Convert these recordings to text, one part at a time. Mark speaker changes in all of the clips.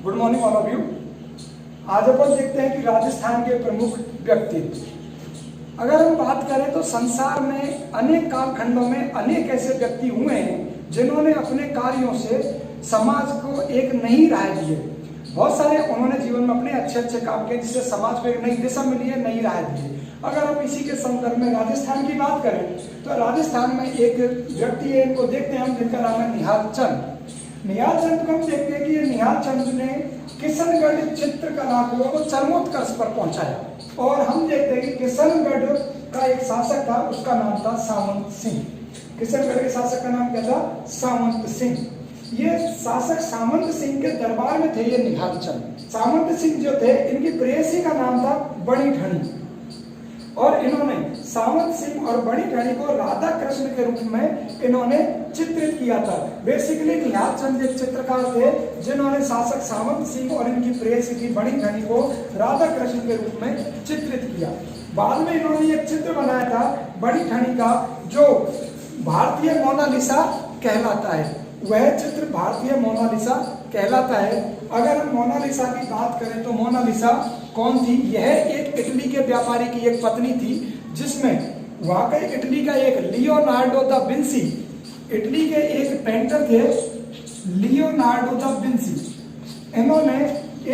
Speaker 1: Good morning all of you. आज अपन देखते हैं कि राजस्थान के प्रमुख व्यक्तित्व। अगर हम बात करें तो संसार में अनेक कालखंडों में अनेक ऐसे व्यक्ति हुए हैं जिन्होंने अपने कार्यों से समाज को एक नई राह दी है। बहुत सारे उन्होंने जीवन में अपने अच्छे अच्छे काम किए जिससे समाज को एक नई दिशा मिली है, नई राह दी है। अगर हम इसी के संदर्भ में राजस्थान की बात करें तो राजस्थान में एक व्यक्ति है, इनको देखते हैं हम, जिनका नाम है निहाल चंद। निहाल चंद को हम देखते हैं कि ये निहाल चंद ने किशनगढ़ चित्रकला को चरमोत्कर्ष पर पहुंचाया। और हम देखते हैं कि किशनगढ़ का एक शासक था, उसका नाम था सामंत सिंह। किशनगढ़ के शासक का नाम क्या था? सामंत सिंह। ये शासक सामंत सिंह के दरबार में थे ये निहाल चंद। सामंत सिंह जो थे, इनकी प्रेयसी का नाम था बड़ी ढणी। और इन्होंने सामंत सिंह और बड़ी ढणी को राधा कृष्ण के रूप में इन्होंने चित्रित किया था। बेसिकली निहाल चंद एक चित्रकार थे जिन्होंने शासक सामंत सिंह और इनकी प्रेयसी की बड़ी ढणी को राधा कृष्ण के रूप में चित्रित किया। बाद में इन्होंने एक चित्र बनाया था बड़ी ढणी का, जो भारतीय मोनालिसा कहलाता है। वह चित्र भारतीय मोनालिसा कहलाता है। अगर हम मोनालिसा की बात करें तो मोनालिसा कौन थी? यह एक इटली के व्यापारी की एक पत्नी थी, जिसमें वाकई इटली का एक लियोनार्डो दा विंसी, इटली के एक पेंटर थे लियोनार्डो दा विंसी। इन्होंने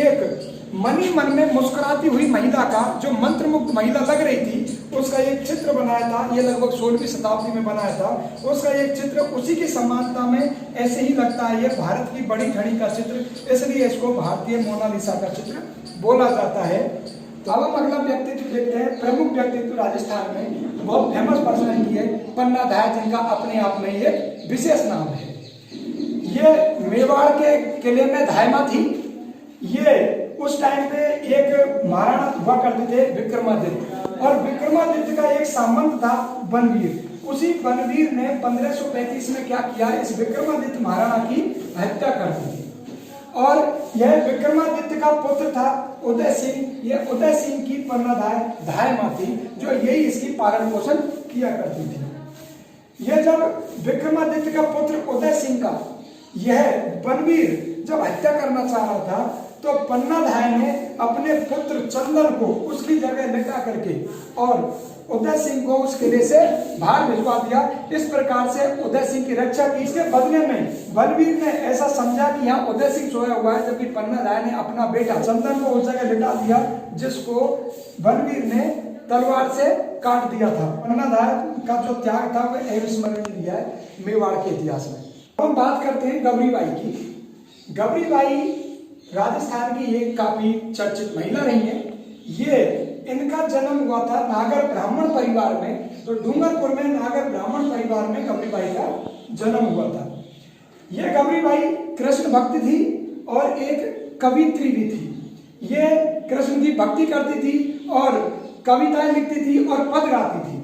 Speaker 1: एक मनी मन में मुस्कुराती हुई महिला का, जो मंत्रमुग्ध महिला लग रही थी, उसका एक चित्र बनाया था। ये लगभग 16वीं शताब्दी में बनाया था। उसका एक चित्र उसी की समानता में ऐसे ही लगता है। ये भारत की बड़ी ढणी का चित्र, इसलिए इसको भारतीय मोनालिसा का चित्र बोला जाता है। तो अब हम अगला व्यक्तित्व देखते हैं। प्रमुख व्यक्तित्व राजस्थान में बहुत फेमस पर्सनैलिटी है पन्ना धाय, जिनका अपने आप में ये विशेष नाम है। ये मेवाड़ के किले में धायमा थी। ये उस टाइम पे एक महाराणा हुआ करते थे विक्रमादित्य, और विक्रमादित्य का एक सामंत था बनवीर। उसी बनवीर ने 1535 में क्या किया, इस विक्रमादित्य महाराणा की हत्या कर दी। और यह विक्रमादित्य का पुत्र था उदय सिंह। यह उदय सिंह की पन्ना धाय मां थी, जो यही इसकी पालन पोषण किया करती थी। यह जब विक्रमादित्य का पुत्र उदय सिंह का यह बनवीर जब हत्या करना चाह रहा था, तो पन्ना धाय ने अपने पुत्र चंदन को उसकी जगह लिटा करके और उदय सिंह को उस किले से बाहर भिजवा दिया। इस प्रकार से उदय सिंह की रक्षा की। इसके बदले में बनवीर ने ऐसा समझा कि यहाँ उदय सिंह सोया हुआ है, जबकि पन्ना धाय ने अपना बेटा चंदन को उस जगह लिटा दिया, जिसको बनवीर ने तलवार से काट दिया था। पन्ना धाय का जो त्याग था वह अविस्मरणीय है मेवाड़ के इतिहास में। हम बात करते हैं गौरीबाई की। गौरीबाई राजस्थान की एक काफी चर्चित महिला रही है। ये इनका जन्म हुआ था नागर ब्राह्मण परिवार में। तो डूंगरपुर में नागर ब्राह्मण परिवार में गौरीबाई का जन्म हुआ था। यह गौरीबाई कृष्ण भक्त थी और एक कवित्री भी थी। ये कृष्ण की भक्ति करती थी और कविताएं लिखती थी और पद गाती थी।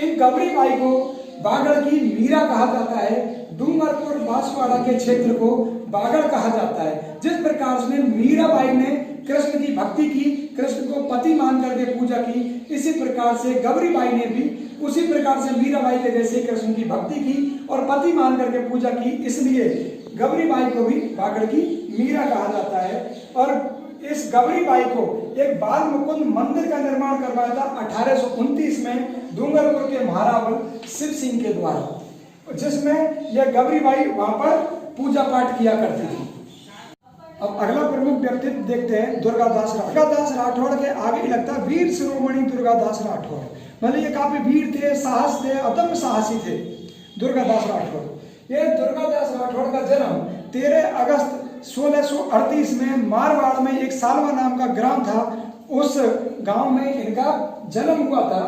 Speaker 1: इन गौरीबाई को बागड़ की मीरा कहा जाता है। डूंगरपुर बांसवाड़ा के क्षेत्र को बागड़ कहा जाता है। जिस प्रकार से मीराबाई ने कृष्ण की भक्ति की, कृष्ण को पति मान करके पूजा की, इसी प्रकार से गौरीबाई ने भी उसी प्रकार से मीराबाई के जैसे कृष्ण की भक्ति की और पति मान करके पूजा की। इसलिए गौरीबाई को भी बागड़ की मीरा कहा जाता है। और इस गौरीबाई को एक बाल मुकुंद मंदिर का निर्माण करवाया था 1829 में डूंगरपुर के महारावल शिव सिंह के द्वारा, जिसमें यह गौरीबाई वहां पर पूजा पाठ किया करती थी। अब अगला प्रमुख व्यक्तित्व देखते हैं दुर्गादास राठौड़। दुर्गादास राठौड़ के आगे ही लगता है वीर शिरोमणि दुर्गादास राठौड़। मतलब ये काफी वीर थे, साहस थे, अदम्य साहसी थे दुर्गादास राठौड़। ये दुर्गादास राठौड़ का जन्म 13 अगस्त 1638 में मारवाड़ में एक सालवा नाम का ग्राम था, उस गांव में इनका जन्म हुआ था।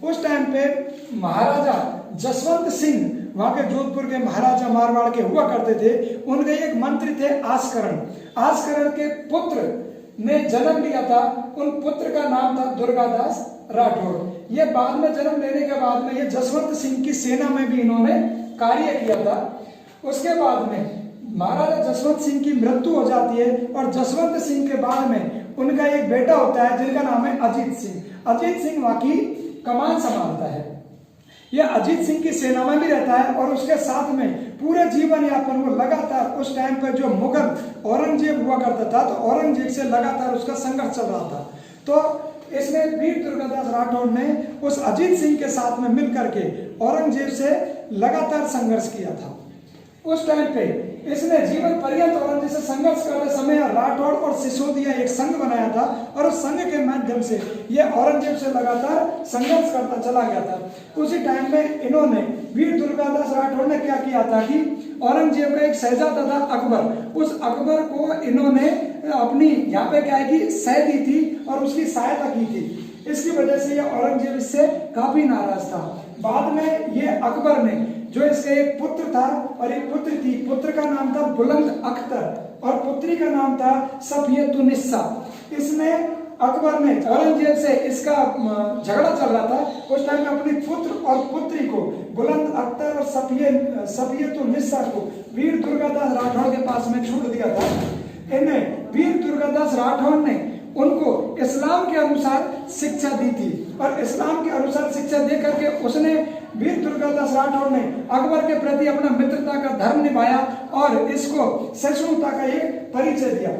Speaker 1: उस टाइम पे महाराजा जसवंत सिंह, वहां के जोधपुर के महाराजा मारवाड़ के हुआ करते थे, उनके एक मंत्री थे आस्करण। आस्करण के पुत्र ने जन्म लिया था। उन पुत्र का नाम था दुर्गादास राठौड़। ये बाद में जन्म लेने के बाद में ये जसवंत सिंह की सेना में भी इन्होंने कार्य किया था। उसके बाद में महाराजा जसवंत सिंह की मृत्यु हो जाती है और जसवंत सिंह के बाद में उनका एक बेटा होता है जिनका नाम है अजीत सिंह। अजीत सिंह वहां की कमान संभालता है। यह अजीत सिंह की सेना में भी रहता है और उसके साथ में पूरे जीवन यापन वो लगातार उस टाइम पर जो मुगल औरंगजेब हुआ करता था तो औरंगजेब से लगातार उसका संघर्ष चल रहा था। तो इसमें वीर दुर्गादास राठौड़ ने उस अजीत सिंह के साथ में मिलकर के औरंगजेब से लगातार संघर्ष किया था। उस टाइम पे इसने जीवन पर्यंत औरंगजेब से संघर्ष करते समय राठौड़ और सिसोदिया एक संघ बनाया था और उस संघ के माध्यम से यह औरंगजेब से लगातार संघर्ष करता चला गया था। उसी टाइम में इन्होंने वीर दुर्गादास राठौड़ ने क्या किया था कि औरंगजेब का एक शहजादा था अकबर, उस अकबर को इन्होंने अपनी यहाँ पे क्या है कि सह दी थी और उसकी सहायता की थी। इसकी वजह से यह औरंगजेब इससे काफी नाराज था। बाद में ये अकबर ने जो इसका एक पुत्र था और एक पुत्र थी, पुत्र का नाम था बुलंद अख्तर और पुत्री का नाम था सफियतुन्निसा। इसने अकबर ने औरंगजेब से इसका झगड़ा चल रहा था, उस टाइम में अपने पुत्र और पुत्री को बुलंद अख्तर और सफियतुन्निसा को वीर दुर्गादास राठौड़ के पास में छूट दिया था। इन्हें वीर दुर्गादास राठौड़ ने उनको इस्लाम के अनुसार शिक्षा दी थी और इस्लाम के अनुसार शिक्षा दे करके उसने वीर दुर्गादास राठौड़ ने अकबर के प्रति अपना मित्रता का धर्म निभाया और इसको सहिष्णुता का एक परिचय दिया।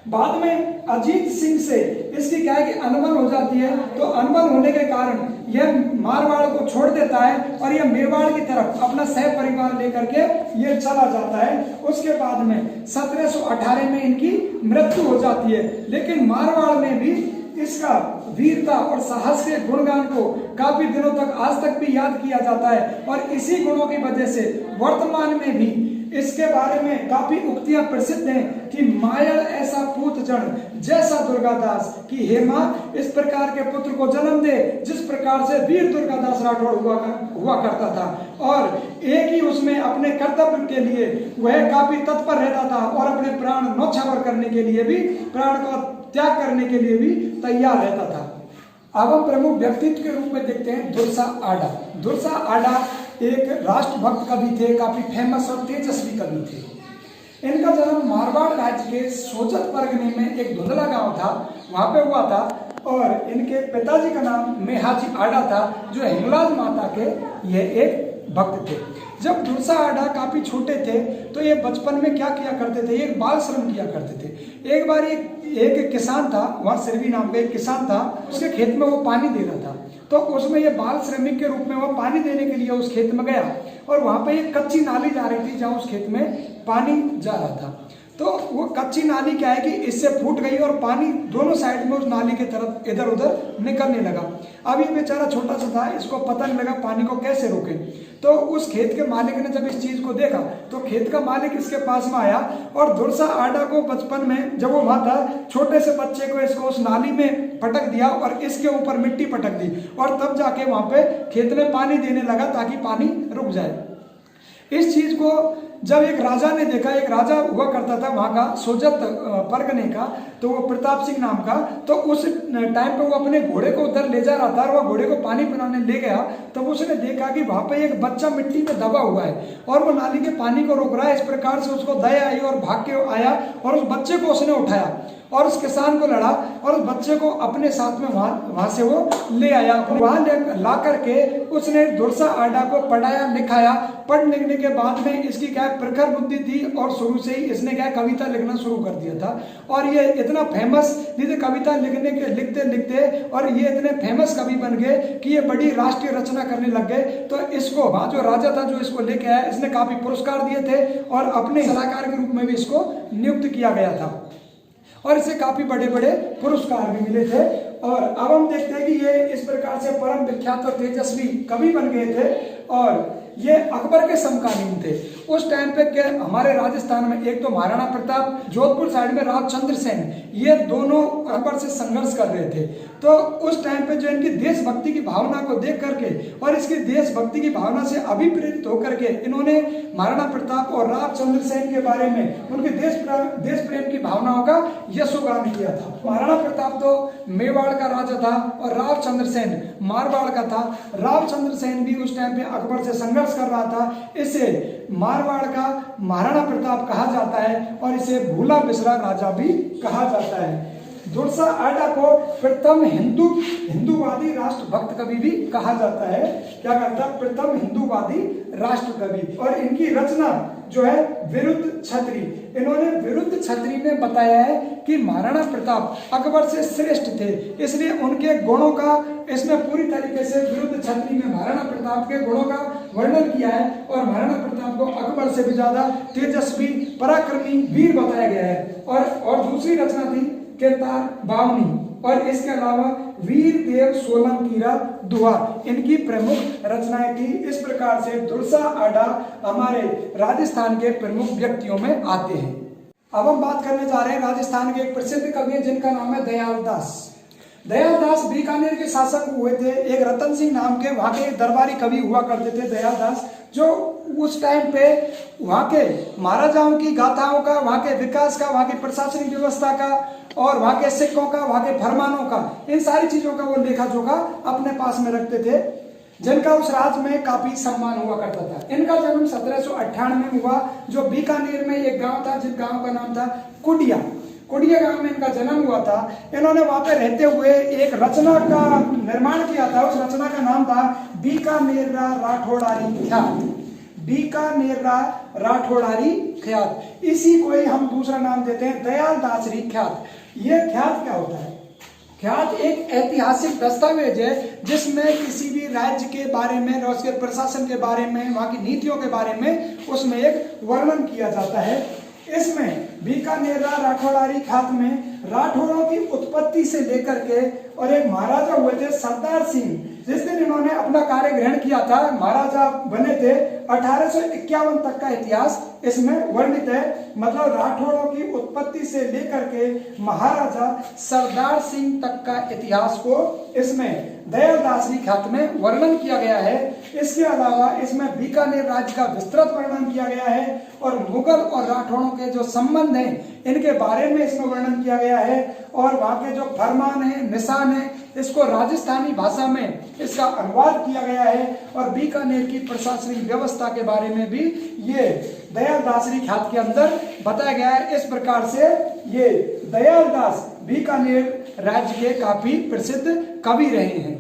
Speaker 1: बाद में अजीत सिंह से इसकी क्या है कि अनबन हो जाती है, तो अनबन होने के कारण यह मारवाड़ को छोड़ देता है और यह मेवाड़ की तरफ अपना सह परिवार लेकर के यह चला जाता है। उसके बाद में 1718 में इनकी मृत्यु हो जाती है, लेकिन मारवाड़ में भी इसका वीरता और साहस के गुणगान को काफी दिनों तक आज तक भी याद किया जाता है और इसी गुणों की वजह से वर्तमान में भी इसके बारे में काफी उक्तियां प्रसिद्ध हैं कि मायल ऐसा पूत जन जैसा दुर्गादास की हे मां इस प्रकार के पुत्र को जन्म दे जिस प्रकार से वीर दुर्गादास राठौड़ हुआ करता था और एक ही उसमें अपने कर्तव्य के लिए वह काफी तत्पर रहता था और अपने प्राण न्यौछावर करने के लिए भी, प्राण का त्याग करने के लिए भी तैयार रहता था। अब हम प्रमुख व्यक्तित्व के रूप में देखते हैं दुर्सा आडा। दुर्सा आडा एक राष्ट्रभक्त कवि थे, काफी फेमस और तेजस्वी कवि थे। इनका जन्म मारवाड़ राज्य के सोजत परगने में एक धुंधला गांव था, वहां पे हुआ था और इनके पिताजी का नाम मेहाजी आडा था जो हिंगलाज माता के ये एक भक्त थे। जब दुर्सा आडा काफी छोटे थे तो ये बचपन में क्या किया करते थे, एक बाल श्रम किया करते थे। एक बार एक किसान था, वहाँ सिरवी नाम का एक किसान था, उसके खेत में वो पानी दे रहा था, तो उसमें ये बाल श्रमिक के रूप में वो पानी देने के लिए उस खेत में गया और वहाँ पे एक कच्ची नाली जा रही थी जहाँ उस खेत में पानी जा रहा था। तो वो कच्ची नाली क्या है कि इससे फूट गई और पानी दोनों साइड में उस नाली की तरफ इधर उधर निकलने लगा। अब ये बेचारा छोटा सा था, इसको पता नहीं लगा पानी को कैसे रोके। तो उस खेत के मालिक ने जब इस चीज को देखा तो खेत का मालिक इसके पास में आया और दुर्सा आडा को बचपन में जब वो वहां था छोटे से बच्चे को इसको उस नाली में पटक दिया और इसके ऊपर मिट्टी पटक दी और तब जाके वहां पे खेत में पानी देने लगा ताकि पानी रुक जाए। इस चीज को जब एक राजा ने देखा, एक राजा हुआ करता था वहाँ का सोजत परगने का, तो वो प्रताप सिंह नाम का, तो उस टाइम पे वो अपने घोड़े को उधर ले जा रहा था और वो घोड़े को पानी पिलाने ले गया। तब उसने देखा कि वहाँ पे एक बच्चा मिट्टी में दबा हुआ है और वो नाली के पानी को रोक रहा है। इस प्रकार से उसको दया आई और भाग के आया और उस बच्चे को उसने उठाया और उस किसान को लड़ा और उस बच्चे को अपने साथ में वहां से वो ले आया। वहां ला करके उसने दुर्सा आडा को पढ़ाया लिखाया। पढ़ लिखने के बाद में इसकी क्या प्रखर बुद्धि थी और शुरू से ही इसने क्या कविता लिखना शुरू कर दिया था और ये इतना फेमस नहीं कविता लिखने के लिखते लिखते और ये इतने फेमस कवि बन गए कि ये बड़ी राष्ट्रीय रचना करने लग गए। तो इसको वहां जो राजा था जो इसको लेके आया इसने काफी पुरस्कार दिए थे और अपने सलाहकार के रूप में भी इसको नियुक्त किया गया था और इसे काफी बड़े बड़े पुरस्कार भी मिले थे। और अब हम देखते हैं कि ये इस प्रकार से परम विख्यात और तेजस्वी कवि बन गए थे और ये अकबर के समकालीन थे। उस टाइम पे क्या हमारे राजस्थान में एक तो महाराणा प्रताप, जोधपुर साइड में राजचंद्र सेन, ये दोनों अकबर से संघर्ष कर रहे थे। तो उस टाइम पे जो इनकी देशभक्ति की भावना को देख करके और इसकी देशभक्ति की भावना से अभिप्रेरित होकर के इन्होंने महाराणा प्रताप और राजचंद्र सेन के बारे में उनके देश प्रेम की भावनाओं का यशोगान किया था। महाराणा प्रताप तो मेवाड़ का राजा था और राजचंद्र सेन मारवाड़ का था। राजचंद्र सेन भी उस टाइम पे अकबर से संघर्ष कर रहा था। इसे मारवाड़ का महाराणा प्रताप कहा जाता है और इसे भूला बिसरा राजा भी कहा जाता है। दुर्सा आडा को प्रथम हिंदूवादी राष्ट्रभक्त कवि भी कहा जाता है। क्या कहता है? प्रथम हिंदूवादी राष्ट्र कवि। और इनकी रचना जो है विरुद्ध छत्री, इन्होंने विरुद्ध छत्री में बताया है कि महाराणा प्रताप अकबर से श्रेष्ठ थे, इसलिए उनके गुणों का इसमें पूरी तरीके से विरुद्ध छत्री में महाराणा प्रताप के गुणों का वर्णन किया है। और महाराणा प्रताप को अकबर से भी ज्यादा तेजस्वी, पराक्रमी, वीर बताया गया है। और दूसरी रचना थी केतार बावनी, और इसके अलावा वीर देव सोलंकीरा दुआ, इनकी प्रमुख रचनाएं थी। इस प्रकार से दुर्सा आडा हमारे राजस्थान के प्रमुख व्यक्तियों में आते हैं। अब हम बात करने जा रहे हैं राजस्थान के एक प्रसिद्ध कवि हैं जिनका नाम है दयाल दास। दयाल दास बीकानेर के शासक हुए थे। एक रतन सिंह नाम के वहां के दरबारी कवि हुआ करते थे दयाल दास, जो उस टाइम पे वहां के महाराजाओं की गाथाओं का, वहां के विकास का, वहां की प्रशासनिक व्यवस्था का और वहां के सिक्कों का, वहां के फरमानों का, इन सारी चीजों का वो लेखा जोखा अपने पास में रखते थे, जिनका उस राज्य में काफी सम्मान हुआ करता था। इनका जन्म 1798 में हुआ, जो बीकानेर में एक गांव था, जिस गांव का नाम था कुडिया। कुडिया गांव में इनका जन्म हुआ था। इन्होंने वहां पे रहते हुए एक रचना का निर्माण किया था। उस रचना का नाम था बीकानेरा राठौड़ारी ख्यात। बीकानेरा राठौड़ारी ख्यात, इसी को ही हम दूसरा नाम देते हैं दयाल दासरी ख्यात। ये ख्यात क्या होता है? ख्यात एक ऐतिहासिक दस्तावेज है जिसमें किसी भी राज्य के बारे में, उसके प्रशासन के बारे में, वहां की नीतियों के बारे में उसमें एक वर्णन किया जाता है। इसमें बीकानेरा राठौड़ारी ख्यात में राठौड़ों की उत्पत्ति से लेकर के, और एक महाराजा हुए थे सरदार सिंह, जिस दिन इन्होंने अपना कार्य ग्रहण किया था, महाराजा बने थे, 1851 तक का इतिहास इसमें वर्णित है। मतलब राठौड़ों की उत्पत्ति से लेकर के महाराजा सरदार सिंह तक का इतिहास को इसमें दयाल दासरी ख्यात में वर्णन किया गया है। इसके अलावा इसमें बीकानेर राज्य का विस्तृत वर्णन किया गया है और मुगल और राठौड़ों के जो संबंध हैं इनके बारे में इसमें वर्णन किया गया है। और वहां के जो फरमान है, निशान है, इसको राजस्थानी भाषा में इसका अनुवाद किया गया है। और बीकानेर की प्रशासनिक व्यवस्था के बारे में भी ये दयाल दासरी ख्यात के अंदर बताया गया है। इस प्रकार से ये दयाल दास बीकानेर राज्य के काफी प्रसिद्ध कवि रहे हैं।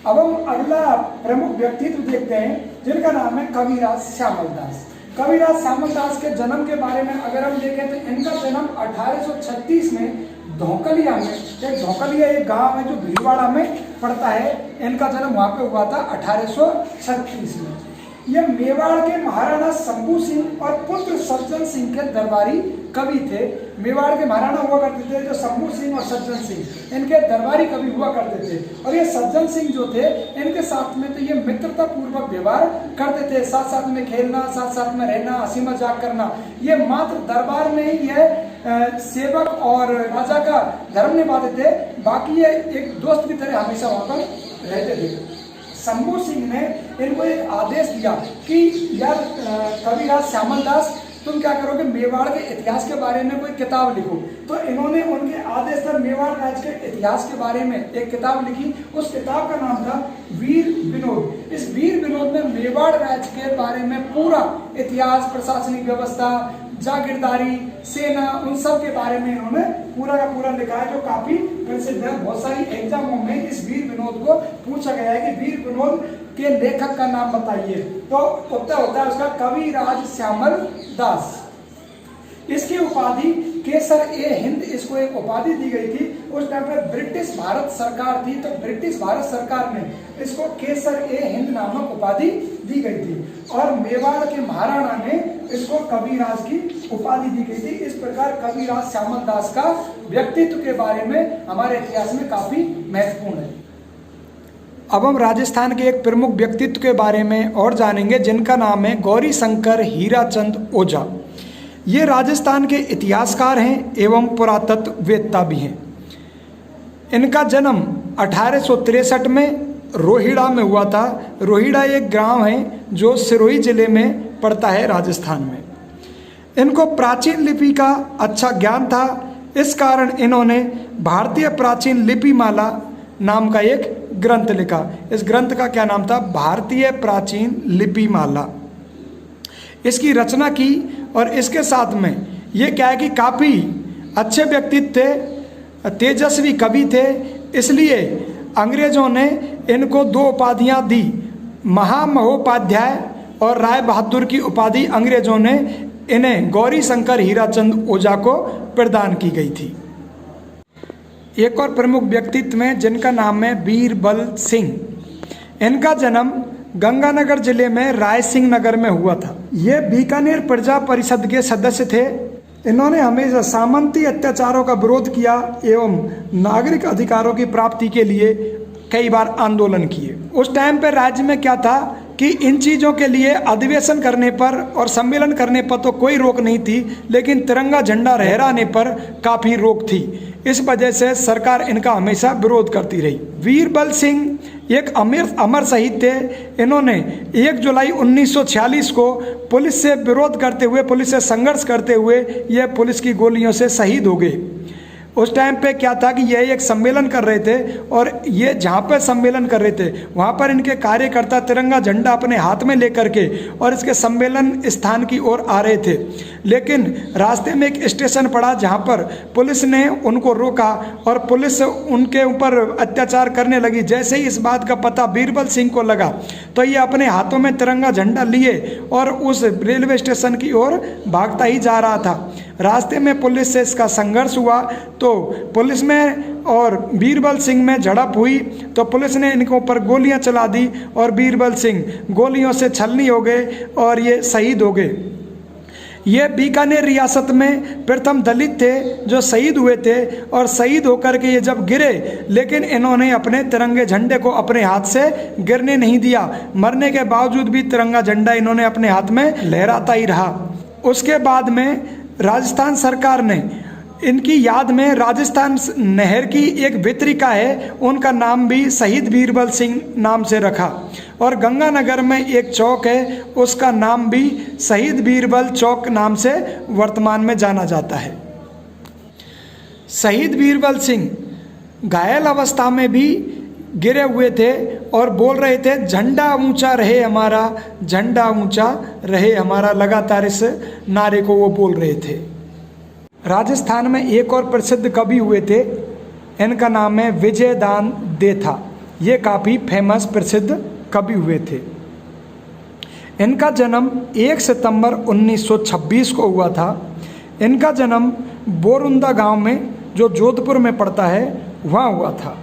Speaker 1: अब हम अगला प्रमुख व्यक्तित्व देखते हैं जिनका नाम है कविराज श्यामल दास। कविराज श्यामल दास के जन्म के बारे में अगर हम देखें तो इनका जन्म 1836 में धोकलिया में, धोकलिया एक गांव है जो भीलवाड़ा में पड़ता है, इनका जन्म वहां पे हुआ था 1836 में। ये मेवाड़ के महाराणा शंभू सिंह और पुत्र सज्जन सिंह के दरबारी कवि थे। मेवाड़ के महाराणा हुआ करते थे जो शंभू सिंह और सज्जन सिंह, इनके दरबारी कवि हुआ करते थे। और ये सज्जन सिंह जो थे इनके साथ में तो ये मित्रता पूर्वक व्यवहार करते थे, साथ साथ में खेलना, साथ साथ में रहना, हंसी मजाक करना। ये मात्र दरबार में ही ये सेवक और राजा का धर्म निभाते थे, बाकी ये एक दोस्त की तरह हमेशा वहां पर रहते थे। शंभू सिंह ने इनको एक आदेश दिया कि यार कविराज श्यामल दास, तुम क्या करोगे, मेवाड़ के इतिहास के बारे में कोई किताब लिखो। तो इन्होंने उनके आदेश पर मेवाड़ राज्य के इतिहास के बारे में एक किताब लिखी। उस किताब का नाम था वीर विनोद। इस वीर विनोद में मेवाड़ राज्य के बारे में पूरा इतिहास, प्रशासनिक व्यवस्था, जागीरदारी, सेना, उन सब के बारे में इन्होंने पूरा का पूरा लिखा है, जो काफी प्रसिद्ध है। बहुत सारी एग्जामों में इस वीर विनोद को पूछा गया है कि वीर विनोद के लेखक का नाम बताइए, तो उत्तर होता है उसका कविराज श्यामल दास। इसकी उपाधि केसर ए हिंद, इसको एक उपाधि दी गई थी। उस टाइम पर ब्रिटिश भारत सरकार थी, तो ब्रिटिश भारत सरकार ने इसको केसर ए हिंद नामक उपाधि दी गई थी। और मेवाड़ के महाराणा ने इसको कविराज की उपाधि दी गई थी। इस प्रकार कविराज श्यामल दास का व्यक्तित्व के बारे में हमारे इतिहास में काफी महत्वपूर्ण है। अब हम राजस्थान के एक प्रमुख व्यक्तित्व के बारे में और जानेंगे जिनका नाम है गौरी शंकर हीराचंद ओझा। ये राजस्थान के इतिहासकार हैं एवं पुरातत्ववेत्ता भी हैं। इनका जन्म 1863 में रोहिड़ा में हुआ था। रोहिड़ा एक गांव है जो सिरोही जिले में पड़ता है राजस्थान में। इनको प्राचीन लिपि का अच्छा ज्ञान था, इस कारण इन्होंने भारतीय प्राचीन लिपि माला नाम का एक ग्रंथ लिखा। इस ग्रंथ का क्या नाम था? भारतीय प्राचीन लिपि माला। इसकी रचना की और इसके साथ में ये क्या है कि काफ़ी अच्छे व्यक्तित्व थे। तेजस्वी कवि थे, इसलिए अंग्रेजों ने इनको 2 उपाधियां दी, महामहोपाध्याय और राय बहादुर की उपाधि अंग्रेजों ने इन्हें गौरी शंकर हीराचंद ओझा को प्रदान की गई थी। एक और प्रमुख व्यक्तित्व हैं जिनका नाम है बीरबल सिंह। इनका जन्म गंगानगर जिले में राय सिंह नगर में हुआ था। ये बीकानेर प्रजा परिषद के सदस्य थे। इन्होंने हमेशा सामंती अत्याचारों का विरोध किया एवं नागरिक अधिकारों की प्राप्ति के लिए कई बार आंदोलन किए। उस टाइम पे राज्य में क्या था कि इन चीज़ों के लिए अधिवेशन करने पर और सम्मेलन करने पर तो कोई रोक नहीं थी, लेकिन तिरंगा झंडा लहराने पर काफ़ी रोक थी। इस वजह से सरकार इनका हमेशा विरोध करती रही। बीरबल सिंह एक अमर शहीद थे। इन्होंने 1 जुलाई 1946 को पुलिस से विरोध करते हुए, पुलिस से संघर्ष करते हुए ये पुलिस की गोलियों से शहीद हो गए। उस टाइम पे क्या था कि ये एक सम्मेलन कर रहे थे और ये जहाँ पर सम्मेलन कर रहे थे वहाँ पर इनके कार्यकर्ता तिरंगा झंडा अपने हाथ में लेकर के और इसके सम्मेलन स्थान की ओर आ रहे थे, लेकिन रास्ते में एक स्टेशन पड़ा जहाँ पर पुलिस ने उनको रोका और पुलिस उनके ऊपर अत्याचार करने लगी। जैसे ही इस बात का पता बीरबल सिंह को लगा तो ये अपने हाथों में तिरंगा झंडा लिए और उस रेलवे स्टेशन की ओर भागता ही जा रहा था। रास्ते में पुलिस से इसका संघर्ष हुआ तो पुलिस में और बीरबल सिंह में झड़प हुई तो पुलिस ने इनके ऊपर गोलियां चला दी और बीरबल सिंह गोलियों से छलनी हो गए और ये शहीद हो गए। ये बीकानेर रियासत में प्रथम दलित थे जो शहीद हुए थे और शहीद होकर के ये जब गिरे, लेकिन इन्होंने अपने तिरंगे झंडे को अपने हाथ से गिरने नहीं दिया। मरने के बावजूद भी तिरंगा झंडा इन्होंने अपने हाथ में लहराता ही रहा। उसके बाद में राजस्थान सरकार ने इनकी याद में राजस्थान नहर की एक वितरिका है, उनका नाम भी शहीद बीरबल सिंह नाम से रखा। और गंगानगर में एक चौक है, उसका नाम भी शहीद बीरबल चौक नाम से वर्तमान में जाना जाता है। शहीद बीरबल सिंह घायल अवस्था में भी गिरे हुए थे और बोल रहे थे झंडा ऊंचा रहे हमारा, झंडा ऊंचा रहे हमारा, लगातार इस नारे को वो बोल रहे थे। राजस्थान में एक और प्रसिद्ध कवि हुए थे, इनका नाम है विजयदान देथा। ये काफ़ी फेमस प्रसिद्ध कवि हुए थे। इनका जन्म 1 सितंबर 1926 को हुआ था। इनका जन्म बोरुंदा गांव में जो जोधपुर में पड़ता है वहाँ हुआ था।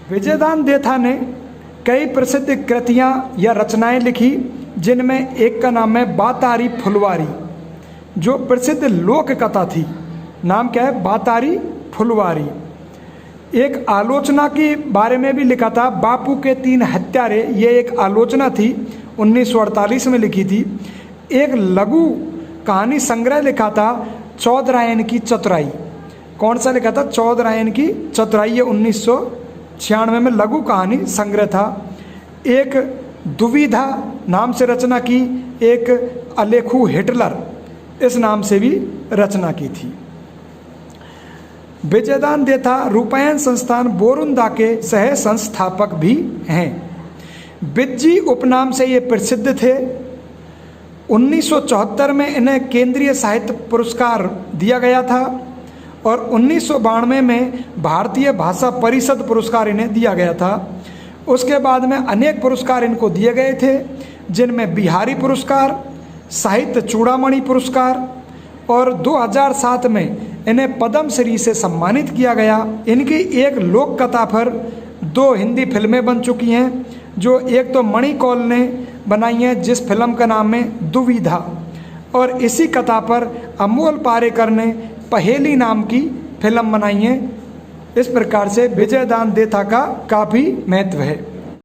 Speaker 1: विजयदान देथा ने कई प्रसिद्ध कृतियाँ या रचनाएं लिखी, जिनमें एक का नाम है बातारी फुलवारी, जो प्रसिद्ध लोक कथा थी। नाम क्या है? बातारी फुलवारी। एक आलोचना के बारे में भी लिखा था, बापू के 3 हत्यारे, ये एक आलोचना थी, 1948 में लिखी थी। एक लघु कहानी संग्रह लिखा था, चौधरायन की चतुराई। कौन सा लिखा था? चौधरायन की चतुराई, ये 1996 में लघु कहानी संग्रह था। एक दुविधा नाम से रचना की, एक अलेखू हिटलर इस नाम से भी रचना की थी। विजयदान देथा रूपायन संस्थान बोरुंदा के सह संस्थापक भी हैं। बिज्जी उपनाम से ये प्रसिद्ध थे। 1974 में इन्हें केंद्रीय साहित्य पुरस्कार दिया गया था और 1992 में भारतीय भाषा परिषद पुरस्कार इन्हें दिया गया था। उसके बाद में अनेक पुरस्कार इनको दिए गए थे, जिनमें बिहारी पुरस्कार, साहित्य चूड़ामणि पुरस्कार और 2007 में इन्हें पद्मश्री से सम्मानित किया गया। इनकी एक लोक कथा पर 2 हिंदी फिल्में बन चुकी हैं, जो एक तो मणिकौल ने बनाई है जिस फिल्म का नाम है दुविधा, और इसी कथा पर अमोल पारेकर ने पहेली नाम की फिल्म बनाई है। इस प्रकार से विजयदान देथा का काफ़ी महत्व है।